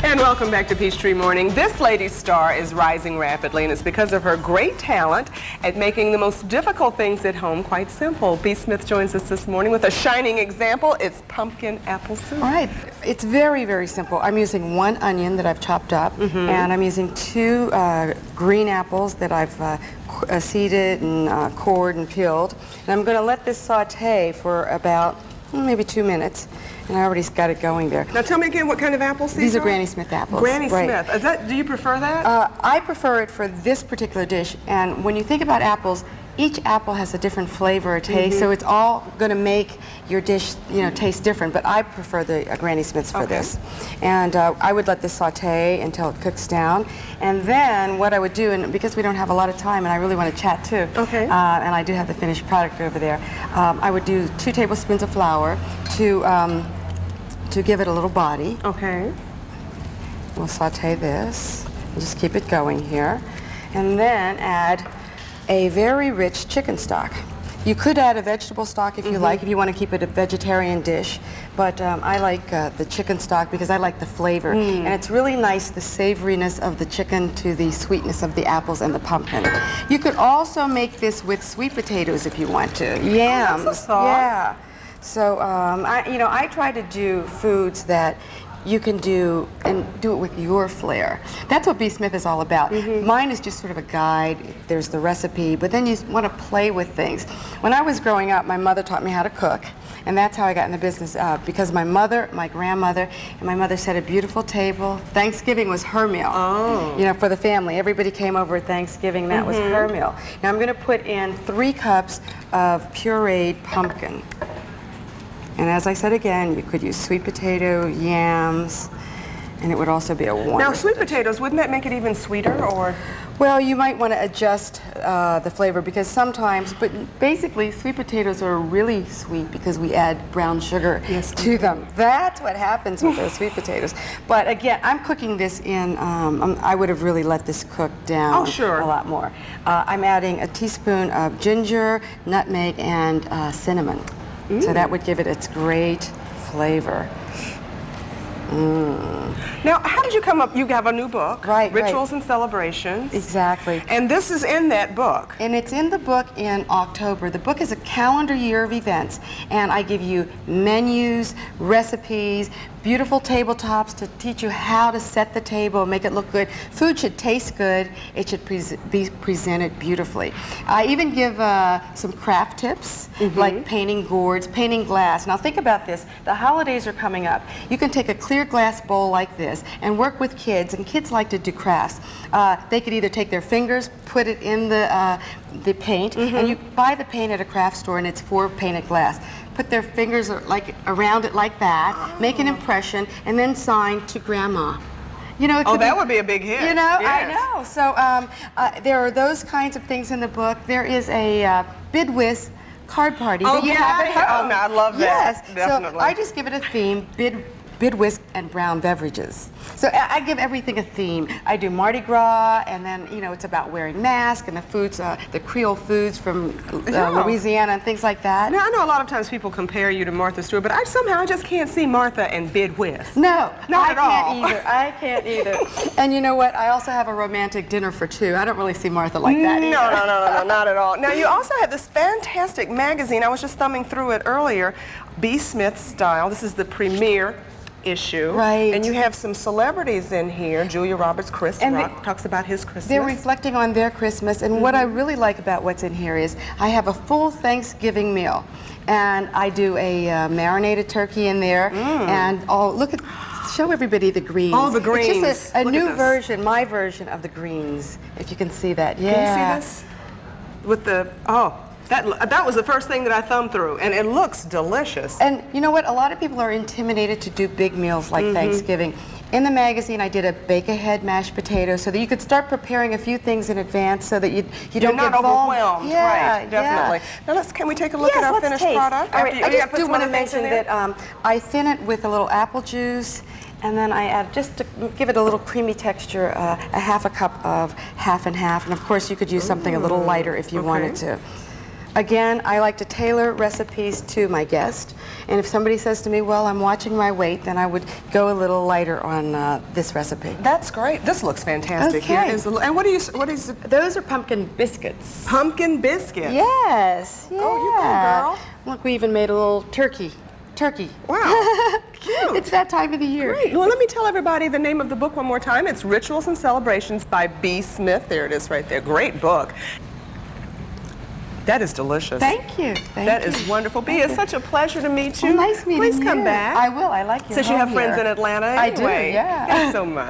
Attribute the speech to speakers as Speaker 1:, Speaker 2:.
Speaker 1: And welcome back to Peachtree Morning. This lady's star is rising rapidly, and it's because of her great talent at making the most difficult things at home quite simple. B. Smith joins us this morning with a shining example. It's pumpkin apple soup.
Speaker 2: All right. It's very, very simple. I'm using one onion that I've chopped up, and I'm using two green apples that I've seeded and cored and peeled. And I'm going to let this saute for about maybe 2 minutes. And I already got it going there.
Speaker 1: Now tell me again, what kind of apples
Speaker 2: these are? Granny Smith apples.
Speaker 1: Granny Smith. Is that, do you prefer that?
Speaker 2: I prefer it for this particular dish. And when you think about apples, each apple has a different flavor or taste, so it's all going to make your dish, taste different. But I prefer the Granny Smiths for this. And I would let this saute until it cooks down. And then what I would do, and because we don't have a lot of time, and I really want to chat too, and I do have the finished product over there, I would do 2 tablespoons of flour to give it a little body.
Speaker 1: Okay.
Speaker 2: We'll saute this and just keep it going here. And then add a very rich chicken stock. You could add a vegetable stock if you like, if you want to keep it a vegetarian dish. But I like the chicken stock because I like the flavor. And it's really nice, the savoriness of the chicken to the sweetness of the apples and the pumpkin. You could also make this with sweet potatoes if you want to. Yams.
Speaker 1: That's a thought.
Speaker 2: Yeah. So I try to do foods that you can do and do it with your flair. That's what B. Smith is all about. Mine is just sort of a guide. There's the recipe, but then you want to play with things. When I was growing up, my mother taught me how to cook, and that's how I got in the business, because my mother, my grandmother, and my mother set a beautiful table. Thanksgiving was her meal. For the family. Everybody came over at Thanksgiving, that was her meal. Now I'm going to put in 3 cups of pureed pumpkin. And as I said again, you could use sweet potato, yams, and it would also be a wonderful
Speaker 1: Now, sweet potatoes, wouldn't that make it even sweeter, or?
Speaker 2: Well, you might want to adjust the flavor because sometimes, but basically sweet potatoes are really sweet because we add brown sugar to them. That's what happens with those sweet potatoes. But again, I'm cooking this in, I would have really let this cook down a lot more. I'm adding a teaspoon of ginger, nutmeg, and cinnamon. So that would give it its great flavor.
Speaker 1: Now, how did you come up? You have a new book,
Speaker 2: right?
Speaker 1: Rituals and Celebrations.
Speaker 2: Exactly.
Speaker 1: And this is in that book.
Speaker 2: And it's in the book in October. The book is a calendar year of events, and I give you menus, recipes, beautiful tabletops to teach you how to set the table and make it look good. Food should taste good. It should be presented beautifully. I even give some craft tips, like painting gourds, painting glass. Now think about this. The holidays are coming up. You can take a clear glass bowl like this and work with kids, and kids like to do crafts. They could either take their fingers, put it in the paint, and you buy the paint at a craft store, and it's for painted glass. Put their fingers around it like that, make an impression, and then sign to Grandma.
Speaker 1: That would be a big hit.
Speaker 2: I know. So there are those kinds of things in the book. There is a bid whist card party that you have at home.
Speaker 1: Oh, no, I love that.
Speaker 2: Yes,
Speaker 1: definitely.
Speaker 2: So I just give it a theme: bid whisk and brown beverages. So I give everything a theme. I do Mardi Gras, and then it's about wearing masks and the foods, the Creole foods from Louisiana and things like that.
Speaker 1: Now I know a lot of times people compare you to Martha Stewart, but I somehow just can't see Martha and bid whist.
Speaker 2: No,
Speaker 1: not at all.
Speaker 2: I can't either. And you know what? I also have a romantic dinner for 2. I don't really see Martha like that either.
Speaker 1: No, not at all. Now you also have this fantastic magazine. I was just thumbing through it earlier, B. Smith Style. This is the premiere issue.
Speaker 2: Right.
Speaker 1: And you have some celebrities in here. Julia Roberts, Chris Rock talks about his Christmas.
Speaker 2: They're reflecting on their Christmas, and what I really like about what's in here is I have a full Thanksgiving meal, and I do a marinated turkey in there, and show everybody the greens.
Speaker 1: Oh, the greens.
Speaker 2: It's just a new version, my version of the greens, if you can see that. Yeah.
Speaker 1: Can you see this? With the, that was the first thing that I thumbed through, and it looks delicious.
Speaker 2: And you know what? A lot of people are intimidated to do big meals like Thanksgiving. In the magazine, I did a bake-ahead mashed potato so that you could start preparing a few things in advance so that you don't
Speaker 1: not
Speaker 2: get
Speaker 1: overwhelmed.
Speaker 2: Yeah,
Speaker 1: right, definitely. Now can we take a look at our finished product?
Speaker 2: All right, I just do want to mention that I thin it with a little apple juice, and then I add, just to give it a little creamy texture, a half a cup of half and half, and of course you could use something a little lighter if you wanted to. Again, I like to tailor recipes to my guest, and if somebody says to me, well, I'm watching my weight, then I would go a little lighter on this recipe.
Speaker 1: That's great. This looks fantastic.
Speaker 2: Okay.
Speaker 1: Here is and what is
Speaker 2: Those are pumpkin biscuits.
Speaker 1: pumpkin biscuits?
Speaker 2: Yes, yeah.
Speaker 1: Oh, you go, girl.
Speaker 2: Look, we even made a little turkey.
Speaker 1: Wow. Cute.
Speaker 2: It's that time of the year.
Speaker 1: Great. Well, let me tell everybody the name of the book one more time. It's Rituals and Celebrations by B. Smith. There it is right there. Great book. That is delicious.
Speaker 2: Thank you.
Speaker 1: That is wonderful. B, it's such a pleasure to meet you.
Speaker 2: Well, nice meeting you.
Speaker 1: Please come back.
Speaker 2: I will. I like your
Speaker 1: Since you have
Speaker 2: home
Speaker 1: friends
Speaker 2: here.
Speaker 1: in Atlanta
Speaker 2: I do,
Speaker 1: anyway.
Speaker 2: yeah.
Speaker 1: Thanks so much.